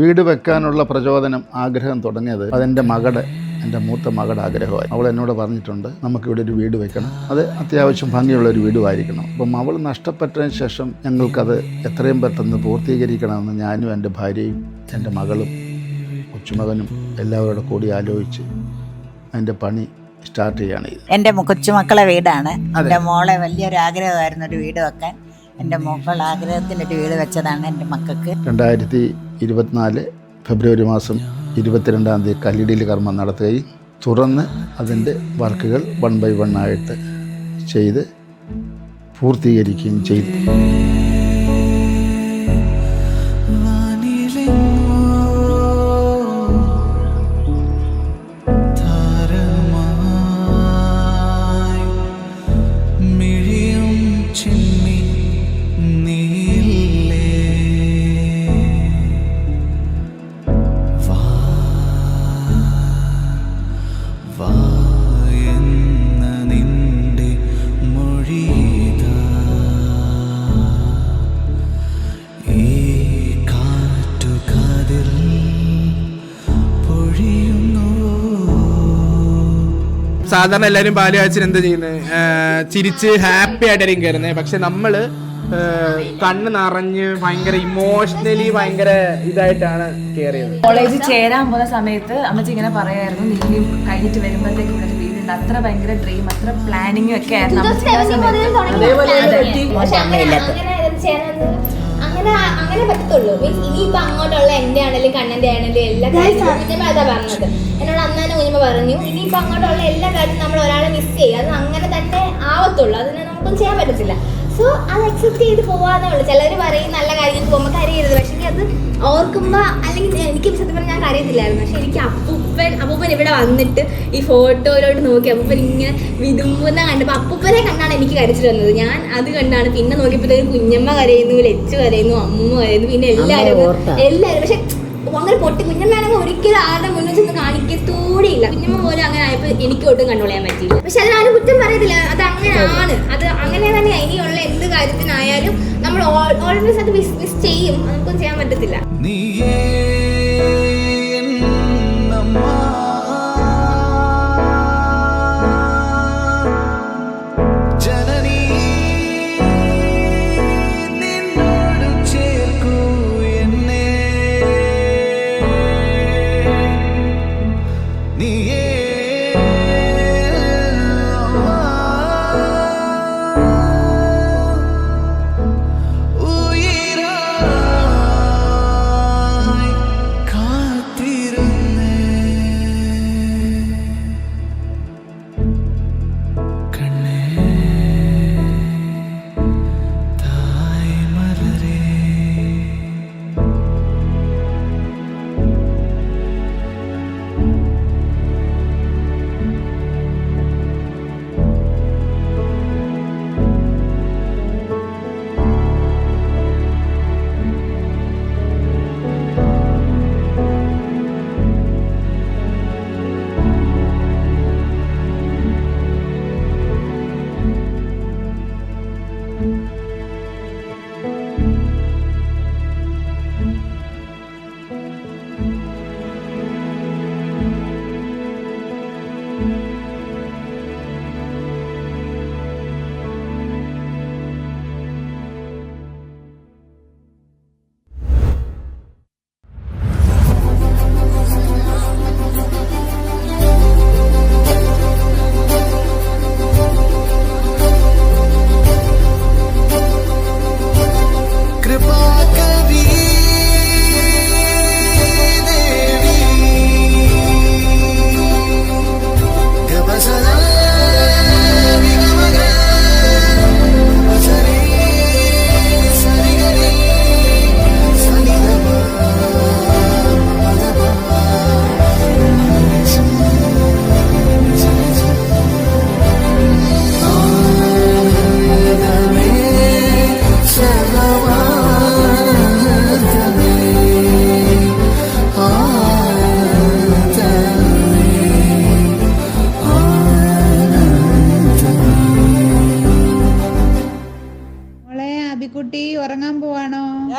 വീട് വെക്കാനുള്ള പ്രചോദനം ആഗ്രഹം തുടങ്ങിയത് അതെൻ്റെ മൂത്ത മകളുടെ ആഗ്രഹമായി. അവൾ എന്നോട് പറഞ്ഞിട്ടുണ്ട്, നമുക്കിവിടെ ഒരു വീട് വെക്കണം, അത് അത്യാവശ്യം ഭംഗിയുള്ള ഒരു വീടുമായിരിക്കണം. അപ്പം അവൾ നഷ്ടപ്പെട്ടതിന് ശേഷം ഞങ്ങൾക്കത് എത്രയും പെട്ടെന്ന് പൂർത്തീകരിക്കണമെന്ന് ഞാനും എൻ്റെ ഭാര്യയും എൻ്റെ മകളും കൊച്ചുമകനും എല്ലാവരോടും കൂടി ആലോചിച്ച് അതിൻ്റെ പണി സ്റ്റാർട്ട് ചെയ്യുകയാണ് ചെയ്തത്. എൻ്റെ കൊച്ചുമക്കളെ വീടാണ്. എൻ്റെ മോളെ വലിയൊരു ആഗ്രഹമായിരുന്നു ഒരു വീട് വെക്കാൻ. എൻ്റെ മക്കൾ ആഗ്രഹത്തിനൊരു വീട് വെച്ചതാണ് എൻ്റെ മക്കൾക്ക്. 2024 ഫെബ്രുവരി മാസം 22-ാം തീയതി കല്ലിടീൽ കർമ്മം നടത്തുകയും തുറന്ന് അതിൻ്റെ വർക്കുകൾ 1 by 1 ആയിട്ട് ചെയ്ത് പൂർത്തീകരിക്കുകയും ചെയ്തു. സാധാരണ എല്ലാവരും പാലുകാച്ചിന് എന്താ ചെയ്യുന്നത്, ചിരിച്ച് ഹാപ്പി ആയിട്ടായിരിക്കും കയറുന്നത്. പക്ഷെ നമ്മള് കണ്ണ് നിറഞ്ഞ് ഭയങ്കര ഇമോഷണലി ഭയങ്കര ഇതായിട്ടാണ് കയറിയത്. കോളേജിൽ ചേരാൻ പോകുന്ന സമയത്ത് അമ്മച്ചി ഇങ്ങനെ പറയായിരുന്നു, നീ കഴിഞ്ഞിട്ട് വരുമ്പോഴത്തേക്ക് ഇവിടെ ഒരു വീടുണ്ട്. അത്ര ഭയങ്കര ഡ്രീം, അത്ര പ്ലാനിങ്ങും ഒക്കെ ആയിരുന്നു. അങ്ങനെ പറ്റത്തുള്ളൂ. മീൻസ് ഇനിയിപ്പോ അങ്ങോട്ടുള്ള എന്റെ ആണെങ്കിലും കണ്ണന്റെ ആണെങ്കിലും എല്ലാ കാര്യവും കുഞ്ഞമ്മ അതാ പറഞ്ഞത്. എന്നോട് അന്ന് തന്നെ കുഞ്ഞമ്മ പറഞ്ഞു, ഇനിയിപ്പോ അങ്ങോട്ടുള്ള എല്ലാ കാര്യവും നമ്മൾ ഒരാളെ മിസ് ചെയ്യും, അത് അങ്ങനെ തന്നെ ആവത്തുള്ളൂ, അതിനെ നമുക്കൊന്നും ചെയ്യാൻ പറ്റത്തില്ല. സോ അത് അക്സെപ്റ്റ് ചെയ്ത് പോവാന്നേ ഉള്ളൂ. ചിലർ പറയും നല്ല കാര്യങ്ങൾക്ക് പോകുമ്പോൾ കരയരുത്, പക്ഷെ അത് ഓർക്കുമ്പോ, അല്ലെങ്കിൽ എനിക്ക് സത്യം പറഞ്ഞാൽ ഞാൻ കരയത്തില്ലായിരുന്നു. പക്ഷെ എനിക്ക് അപ്പൂപ്പൻ ഇവിടെ വന്നിട്ട് ഈ ഫോട്ടോയിലോട്ട് നോക്കി അപ്പൂപ്പൻ ഇങ്ങനെ വിതുമ്പുന്ന കണ്ടപ്പോൾ അപ്പൂപ്പനെ കണ്ടാണ് എനിക്ക് കരച്ചിട്ട് വന്നത്. ഞാൻ അത് കണ്ടാണ് പിന്നെ നോക്കിയപ്പോഴത്തേക്കും കുഞ്ഞമ്മ കരയുന്നു, ലച്ചു കരയുന്നു, അമ്മൂമ്മ കരയുന്നു, പിന്നെ എല്ലാവരും പക്ഷെ അങ്ങനെ പൊട്ടി. കുഞ്ഞമ്മയാണെങ്കിൽ ഒരിക്കലും ആരുടെ മുന്നിൽ ചെന്ന് കാണിക്കത്തൂടെ ഇല്ല. കുഞ്ഞമ്മ പോലും അങ്ങനെ ആയപ്പോൾ എനിക്ക് ഒട്ടും കൺട്രോൾ ചെയ്യാൻ പറ്റിയില്ല. പക്ഷെ അതിനാരും കുറ്റം പറയത്തില്ല, അത് അങ്ങനെയാണ്, അത് അങ്ങനെ തന്നെ. ഇനിയുള്ള എന്ത് കാര്യത്തിനായാലും നമ്മൾ ഓൾവേസ് അത് മിസ് ചെയ്യും, നമുക്കൊന്നും ചെയ്യാൻ പറ്റത്തില്ല.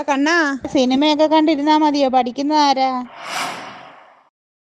കണ്ണാ സിനിമയൊക്കെ കണ്ടിരുന്നാ മതിയോ? പഠിക്കുന്നതാരാ?